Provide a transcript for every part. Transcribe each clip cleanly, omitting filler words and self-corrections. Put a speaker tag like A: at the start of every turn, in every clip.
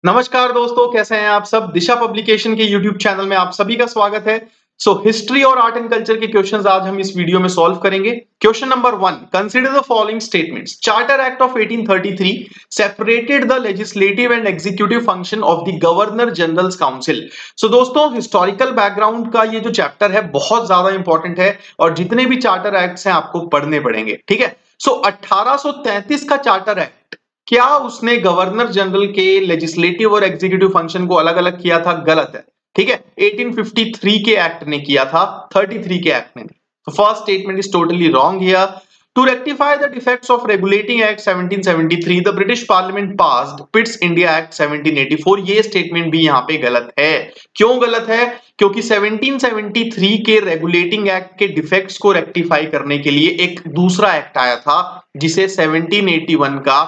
A: नमस्कार दोस्तों, कैसे हैं आप सब। दिशा पब्लिकेशन के यूट्यूब चैनल में आप सभी का स्वागत है। हिस्ट्री और आर्ट एंड कल्चर के क्वेश्चंस आज हम इस वीडियो में सॉल्व करेंगे। Question number 1, consider the following statements. Charter act of 1833 separated the legislative and executive function of the governor generals council. दोस्तों, हिस्टोरिकल बैकग्राउंड का ये जो चैप्टर है बहुत ज्यादा इंपॉर्टेंट है और जितने भी चार्टर एक्ट्स हैं आपको पढ़ने पड़ेंगे। ठीक है, 1833 का चार्टर एक्ट, क्या उसने गवर्नर जनरल के लेजिस्लेटिव और एग्जीक्यूटिव फंक्शन को अलग अलग किया था? गलत है। ठीक है, 1853 के एक्ट ने किया था, 33 के एक्ट ने नहीं। First statement is totally wrong here. To rectify the defects of regulating act 1773 the British parliament passed Pitt's India act 1784। ये स्टेटमेंट भी यहां पे गलत है। क्यों गलत है? क्योंकि 1773 के रेगुलेटिंग एक्ट के डिफेक्ट्स को रेक्टिफाई करने के लिए एक दूसरा एक्ट आया था जिसे 1781 का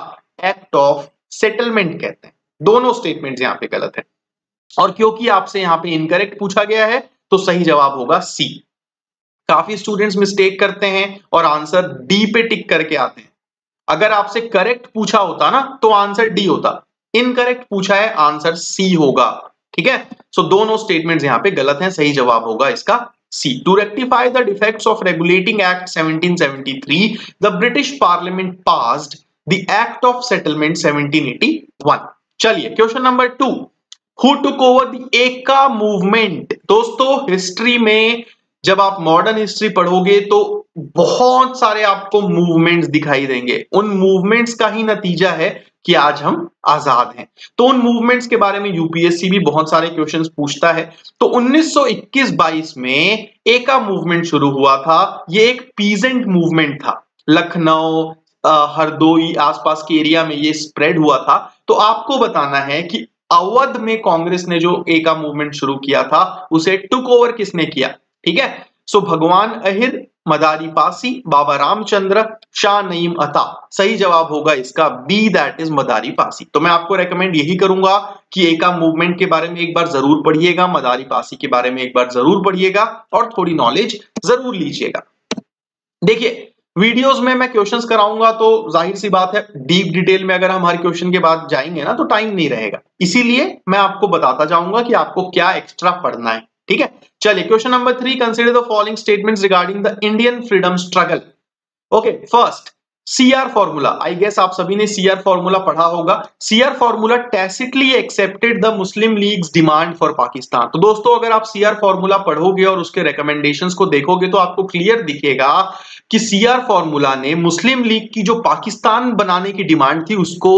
A: एक्ट ऑफ सेटलमेंट कहते हैं। दोनों स्टेटमेंट्स यहां पे गलत है और क्योंकि आपसे यहां पे इनकरेक्ट पूछा गया है तो सही जवाब होगा सी। काफी स्टूडेंट्स मिस्टेक करते हैं और आंसर डी पे टिक करके आते हैं। अगर आपसे करेक्ट पूछा होता ना तो आंसर डी होता, इनकरेक्ट पूछा है, आंसर सी होगा। ठीक है, दोनों स्टेटमेंट्स यहां पे गलत हैं, सही जवाब होगा इसका C. To rectify the defects of regulating act 1773 the British parliament passed the act of settlement 1781। चलिए question number 2, who took over the Eka movement. दोस्तों, हिस्ट्री में जब आप मॉडर्न हिस्ट्री पढ़ोगे तो बहुत सारे आपको मूवमेंट्स दिखाई देंगे। उन मूवमेंट्स का ही नतीजा है कि आज हम आजाद हैं। तो उन मूवमेंट्स के बारे में यूपीएससी भी बहुत सारे क्वेश्चंस पूछता है। तो 1921-22 में एका मूवमेंट शुरू हुआ था। ये एक पीजेंट मूवमेंट था। लखनऊ, हरदोई आसपास के एरिया में ये स्प्रेड हुआ था। तो आपको बताना है कि अवध में कांग्रेस ने जो एका मूवमेंट शुरू किया था उसे टुक ओवर किसने किया? ठीक है, भगवान अहिर, मदारी पासी, बाबा रामचंद्र, शाह नईम अता। सही जवाब होगा इसका बी, दैट इज मदारी पासी। तो मैं आपको रेकमेंड यही करूंगा कि एका मूवमेंट के बारे में एक बार जरूर पढ़िएगा, मदारी पासी के बारे में एक बार जरूर पढ़िएगा और थोड़ी नॉलेज जरूर लीजिएगा। देखिए, वीडियोस में मैं क्वेश्चंस कराऊंगा तो जाहिर सी बात है डीप डिटेल में अगर हम हर क्वेश्चन के बाद जाएंगे ना तो टाइम नहीं रहेगा, इसीलिए मैं आपको बताता जाऊंगा कि आपको क्या एक्स्ट्रा पढ़ना है। ठीक है, चलिए question number 3, consider the following statements regarding the Indian freedom struggle. Okay, first CR formula. आई गेस आप सभी ने सीआर फॉर्मूला पढ़ा होगा। CR formula tacitly accepted the Muslim League's demand for Pakistan. तो दोस्तों, अगर आप सीआर फॉर्मूला पढ़ोगे और उसके रिकमेंडेशंस को देखोगे तो आपको क्लियर दिखेगा कि सीआर फॉर्मूला ने मुस्लिम लीग की जो पाकिस्तान बनाने की डिमांड थी उसको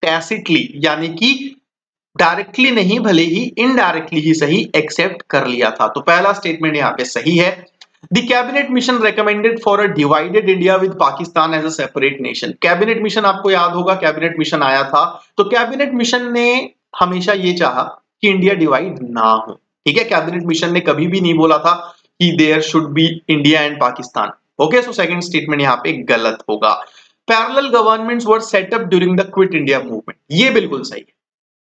A: टैसिटली, यानी कि डायरेक्टली नहीं भले ही इनडायरेक्टली ही सही, एक्सेप्ट कर लिया था। तो पहला स्टेटमेंट यहां पे सही है। The cabinet mission recommended for a divided India with Pakistan as a separate nation। Cabinet mission आपको याद होगा, कैबिनेट मिशन आया था। तो कैबिनेट मिशन ने हमेशा ये चाहा कि इंडिया डिवाइड ना हो। ठीक है, कैबिनेट मिशन ने कभी भी नहीं बोला था कि there should be India and Pakistan. Okay, second statement यहाँ पे गलत होगा। Parallel governments were set up during the quit India movement. ये बिल्कुल सही है,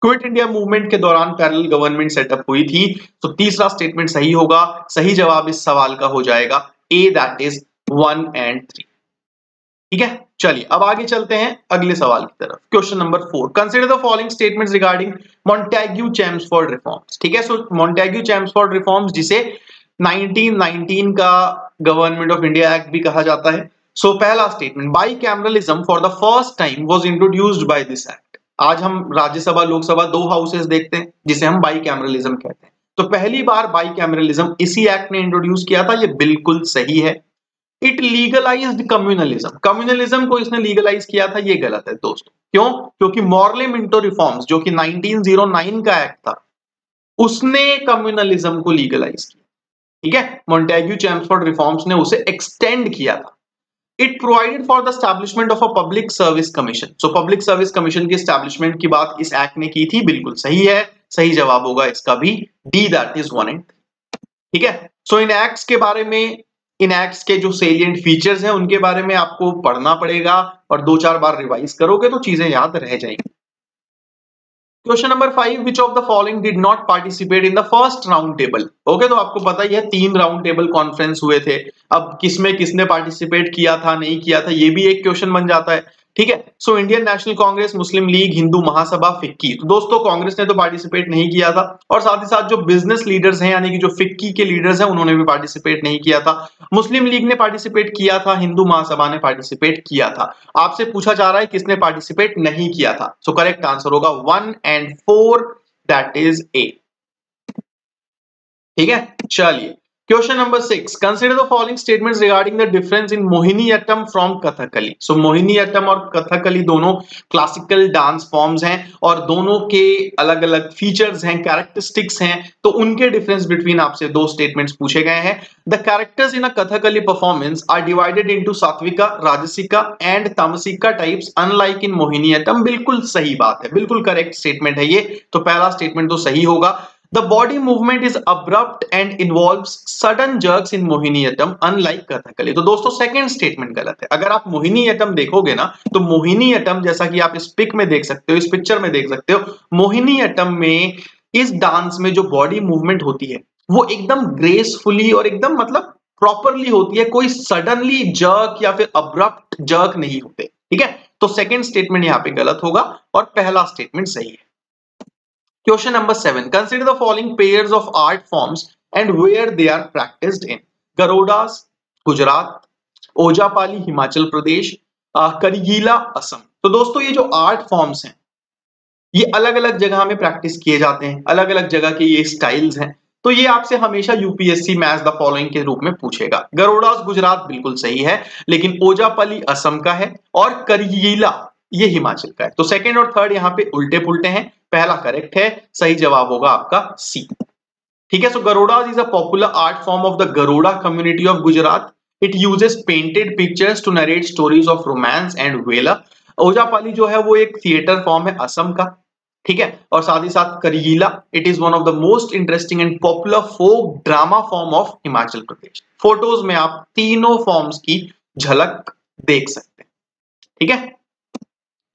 A: क्विट इंडिया मूवमेंट के दौरान पैरेलल गवर्नमेंट सेटअप हुई थी। तो तीसरा स्टेटमेंट सही होगा। सही जवाब इस सवाल का हो जाएगा ए, दैट इज 1 और 3। ठीक है, चलिए अब आगे चलते हैं अगले सवाल की तरफ। Question number 4, consider the following statements regarding Montagu Chelmsford reforms. ठीक है, मॉन्टेग्यू चैम्सफोर्ड रिफॉर्म्स जिसे 1919 का गवर्नमेंट ऑफ इंडिया एक्ट भी कहा जाता है। पहला statement, by cameralism for the first time was introduced by this act. आज हम राज्यसभा लोकसभा दो हाउसेस देखते हैं जिसे हम बाई कैमरलिज्म कहते हैं। तो पहली बार बाई कैमरलिज्म इसी एक्ट ने इंट्रोड्यूस किया था। ये बिल्कुल सही है। It legalised communalism. कम्युनलिज्म को इसने लीगलाइज किया था, ये गलत है दोस्तों। क्यों? क्योंकि मॉर्ले मिंटो रिफॉर्म्स जो कि 1909 का एक्ट था उसने कम्युनलिज्म को लीगलाइज किया। ठीक है, मॉन्टेग्यू चैम्सफोर्ड रिफॉर्म्स ने उसे एक्सटेंड किया था। It provided for the establishment of a public service commission. Public service commission की एस्टैब्लिशमेंट की बात इस एक्ट ने की थी, बिल्कुल सही है। सही जवाब होगा इसका भी डी, दैट इज 1 और 3। ठीक है, इन एक्ट्स के बारे में, इन एक्ट्स के जो सेलिएंट फीचर्स हैं उनके बारे में आपको पढ़ना पड़ेगा और 2-4 बार रिवाइज करोगे तो चीजें याद रह जाएंगी। Question number 5, which of the following did not participate in the first round table. Okay, तो आपको पता ही है 3 राउंड टेबल कॉन्फ्रेंस हुए थे। अब किसमें किसने पार्टिसिपेट किया था नहीं किया था ये भी एक क्वेश्चन बन जाता है। ठीक है। सो इंडियन नेशनल कांग्रेस, मुस्लिम लीग, हिंदू महासभा, फिक्की। तो दोस्तों कांग्रेस ने तो पार्टिसिपेट नहीं किया था, और साथ ही साथ जो बिजनेस लीडर्स हैं यानी कि जो फिक्की के लीडर्स हैं उन्होंने भी पार्टिसिपेट नहीं किया था। मुस्लिम लीग ने पार्टिसिपेट किया था, हिंदू महासभा ने पार्टिसिपेट किया था। आपसे पूछा जा रहा है किसने पार्टिसिपेट नहीं किया था। सो करेक्ट आंसर होगा 1 and 4, दैट इज ए। ठीक है, चलिए question number 6, consider the following statements regarding the difference in Mohiniyattam from Kathakali. So Mohiniyattam और कथकली दोनों क्लासिकल डांस फॉर्म्स हैं और दोनों के अलग अलग फीचर्स हैं, कैरेक्टरिस्टिक्स हैं, तो उनके डिफरेंस बिटवीन आपसे दो स्टेटमेंट्स पूछे गए हैं। The characters in a Kathakali performance are divided into Satvika, Rajasika and Tamasika types unlike in Mohiniyattam. बिल्कुल सही बात है, बिल्कुल करेक्ट स्टेटमेंट है ये, तो पहला स्टेटमेंट तो सही होगा। The body movement is abrupt and involves sudden jerks in Mohiniyattam unlike Kathakali. तो दोस्तों सेकंड स्टेटमेंट गलत है। अगर आप मोहिनीअट्टम देखोगे ना तो मोहिनीअट्टम, जैसा कि आप इस पिक में देख सकते हो, इस पिक्चर में देख सकते हो, मोहिनीअट्टम में इस डांस में जो बॉडी मूवमेंट होती है वो एकदम ग्रेसफुली और एकदम मतलब प्रॉपरली होती है, कोई सडनली जर्क या फिर अब्रप्ट जर्क नहीं होते। ठीक है, तो सेकंड स्टेटमेंट यहां पे गलत होगा और पहला स्टेटमेंट सही है। Question number 7. Consider the following pairs of art forms and where they are practiced in. Garodas, Gujarat, Ojapali, Himachal Pradesh, करीगीला, Assam. तो दोस्तों ये जो आर्ट फॉर्म्स हैं ये अलग अलग जगह में प्रैक्टिस किए जाते हैं, अलग अलग जगह के ये स्टाइल्स हैं, तो ये आपसे हमेशा यूपीएससी मैच द फॉलोइंग के रूप में पूछेगा। गरोडास गुजरात बिल्कुल सही है, लेकिन ओजापली असम का है और करीगीला ये हिमाचल का है। तो सेकंड और थर्ड यहाँ पे उल्टे पुल्टे हैं, पहला करेक्ट है, सही जवाब होगा आपका सी। ठीक है, so Garodas is a popular art form of the Garoda community of Gujarat. It uses painted pictures to narrate stories of romance and valour. Ojapali जो है वो एक थिएटर फॉर्म है असम का। ठीक है, और साथ ही साथ Kariyala, it is one of the most interesting and popular folk drama form of Himachal Pradesh. Photos में आप तीनों फॉर्म्स की झलक देख सकते हैं। ठीक है,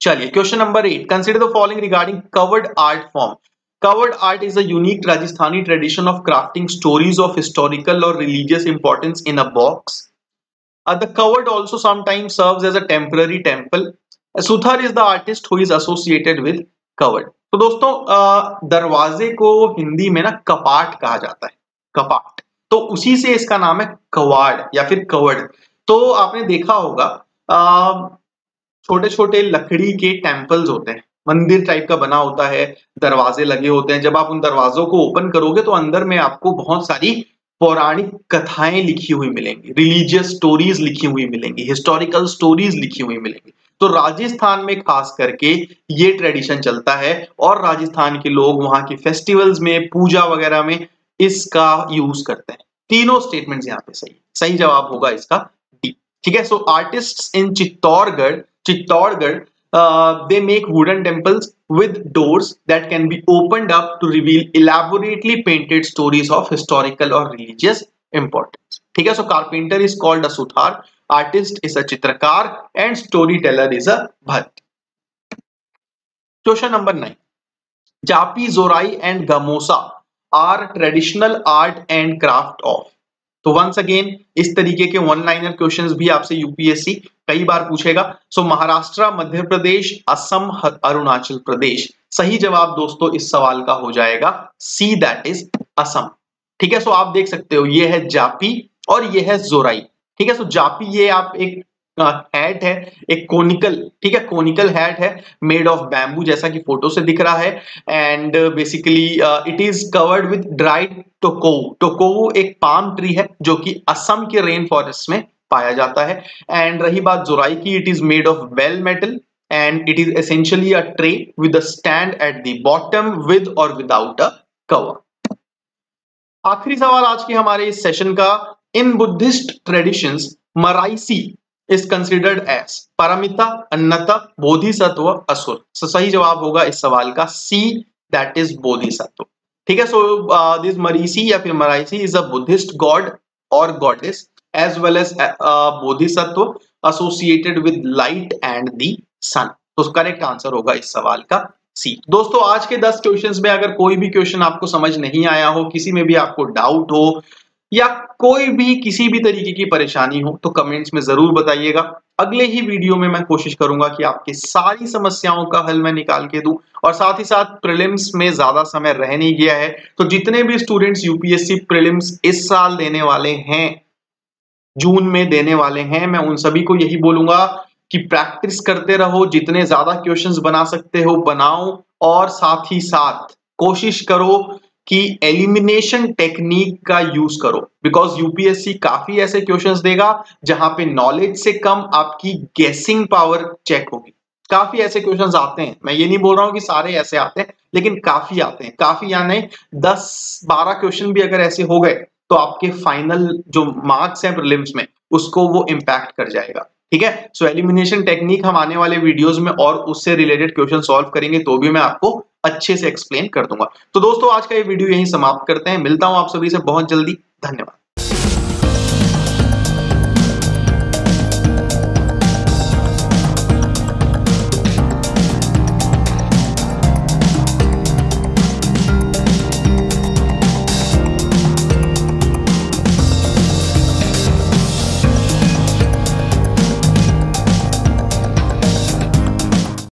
A: चलिए question number 8, consider the following regarding covered art form. Covered art is a unique Rajasthani tradition of crafting stories of historical or religious importance in a box. The covered also sometimes serves as a temporary temple. A Suthar is the artist who is associated with covered. तो दोस्तों दरवाजे को हिंदी में ना कपाट कहा जाता है, कपाट, तो उसी से इसका नाम है कवाड़ या फिर कवर्ड। तो आपने देखा होगा छोटे छोटे लकड़ी के टेम्पल्स होते हैं, मंदिर टाइप का बना होता है, दरवाजे लगे होते हैं। जब आप उन दरवाजों को ओपन करोगे तो अंदर में आपको बहुत सारी पौराणिक कथाएं लिखी हुई मिलेंगी, रिलीजियस स्टोरीज लिखी हुई मिलेंगी, हिस्टोरिकल स्टोरीज लिखी हुई मिलेंगी। तो राजस्थान में खास करके ये ट्रेडिशन चलता है और राजस्थान के लोग वहां के फेस्टिवल्स में, पूजा वगैरह में इसका यूज करते हैं। तीनों स्टेटमेंट्स यहाँ पे सही, सही जवाब होगा इसका डी। ठीक है, so artists in Chittorgarh they make wooden temples with doors that can be opened up to reveal elaborately painted stories of historical or religious importance. ठीक है, so carpenter is called a suthar, artist is a चित्रकार and storyteller is a bhatt. Question number 9, जापी, jorai and gamosa are traditional art and craft of. तो once again इस तरीके के one liner questions भी आपसे UPSC कई बार पूछेगा। सो महाराष्ट्र, मध्य प्रदेश, असम, अरुणाचल प्रदेश। सही जवाब दोस्तों इस सवाल का हो जाएगा सी, दैट इज असम। ठीक है, सो आप देख सकते हो ये है जापी और ये है जोराई। ठीक है, सो जापी ये आप एक हैट है, एक कोनिकल, ठीक है, कोनिकल हैट है मेड ऑफ बैम्बू, जैसा कि फोटो से दिख रहा है। And basically it is covered with dried Tokovu. Tokovu एक पाम ट्री है जो कि असम के रेन फॉरेस्ट में पाया जाता है। एंड रही बात जोराई की, it is made of bell metal and it is essentially a tray with a stand at the bottom with और विदाउट अ कवर। आखिरी सवाल आज के हमारे इस सेशन का, in Buddhist traditions Marichi is considered as Paramita, Anatta, Bodhisattva, Asura. So सही जवाब होगा इस सवाल का सी, दैट इज बोधिसत्व। ठीक है, सो दिस मरीसी या फिर Marichi is a Buddhist god और goddess as well as Bodhisattva associated with light and the sun. तो करेक्ट आंसर होगा इस सवाल का सी। दोस्तों आज के 10 क्वेश्चंस में अगर कोई भी क्वेश्चन आपको समझ नहीं आया हो, किसी में भी आपको डाउट हो या कोई भी किसी भी तरीके की परेशानी हो तो कमेंट्स में जरूर बताइएगा। अगले ही वीडियो में मैं कोशिश करूंगा कि आपकी सारी समस्याओं का हल मैं निकाल के दूं, और साथ ही साथ प्रीलिम्स में ज्यादा समय रह नहीं गया है, तो जितने भी स्टूडेंट्स यूपीएससी प्रीलिम्स इस साल देने वाले हैं, जून में देने वाले हैं, मैं उन सभी को यही बोलूंगा कि प्रैक्टिस करते रहो, जितने ज्यादा क्वेश्चंस बना सकते हो बनाओ, और साथ ही साथ कोशिश करो कि एलिमिनेशन टेक्निक का यूज करो, बिकॉज यूपीएससी काफी ऐसे क्वेश्चंस देगा जहां पे नॉलेज से कम आपकी गेसिंग पावर चेक होगी। काफी ऐसे क्वेश्चंस आते हैं, मैं ये नहीं बोल रहा हूं कि सारे ऐसे आते हैं, लेकिन काफी आते हैं, काफी यानी 10-12 क्वेश्चन भी अगर ऐसे हो गए तो आपके फाइनल जो मार्क्स हैं प्रीलिम्स में उसको वो इंपैक्ट कर जाएगा। ठीक है, सो एलिमिनेशन टेक्निक हम आने वाले वीडियोस में और उससे रिलेटेड क्वेश्चन सॉल्व करेंगे, तो भी मैं आपको अच्छे से एक्सप्लेन कर दूंगा। तो दोस्तों आज का ये वीडियो यहीं समाप्त करते हैं, मिलता हूं आप सभी से बहुत जल्दी, धन्यवाद।